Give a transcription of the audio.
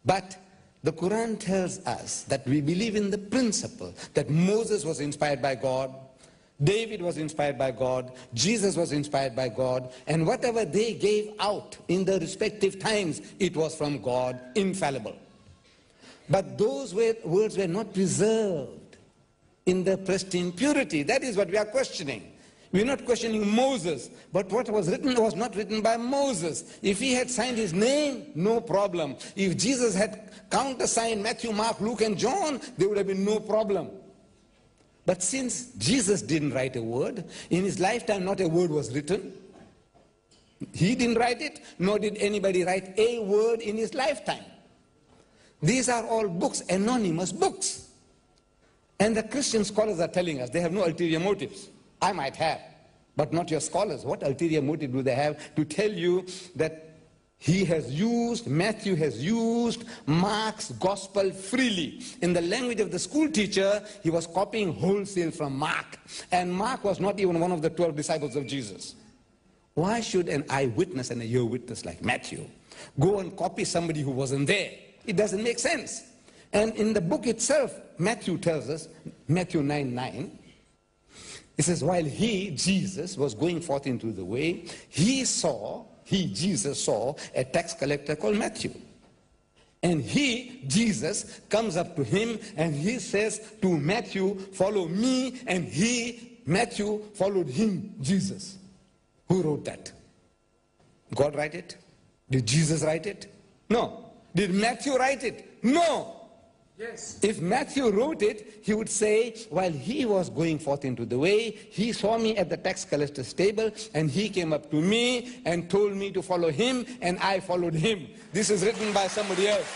But the Quran tells us that we believe in the principle that Moses was inspired by God, David was inspired by God, Jesus was inspired by God, and whatever they gave out in their respective times, it was from God, infallible. But those words were not preserved in their pristine purity. That is what we are questioning. We're not questioning Moses, but what was written was not written by Moses. If he had signed his name, no problem. If Jesus had countersigned Matthew, Mark, Luke, and John, there would have been no problem. But since Jesus didn't write a word, in his lifetime not a word was written. He didn't write it, nor did anybody write a word in his lifetime. These are all books, anonymous books. And the Christian scholars are telling us they have no ulterior motives. I might have, but not your scholars. What ulterior motive do they have to tell you that Matthew has used Mark's gospel freely? In the language of the school teacher, he was copying wholesale from Mark. And Mark was not even one of the 12 disciples of Jesus. Why should an eyewitness and a ear witness like Matthew go and copy somebody who wasn't there? It doesn't make sense. And in the book itself, Matthew tells us, Matthew 9:9, it says, while he, Jesus, was going forth into the way, Jesus, saw a tax collector called Matthew. And he, Jesus, comes up to him and he says to Matthew, follow me. And Matthew, followed him, Jesus. Who wrote that? God write it? Did Jesus write it? No. Did Matthew write it? No. Yes. If Matthew wrote it, he would say, while he was going forth into the way, he saw me at the tax collector's table, and he came up to me and told me to follow him, and I followed him. This is written by somebody else.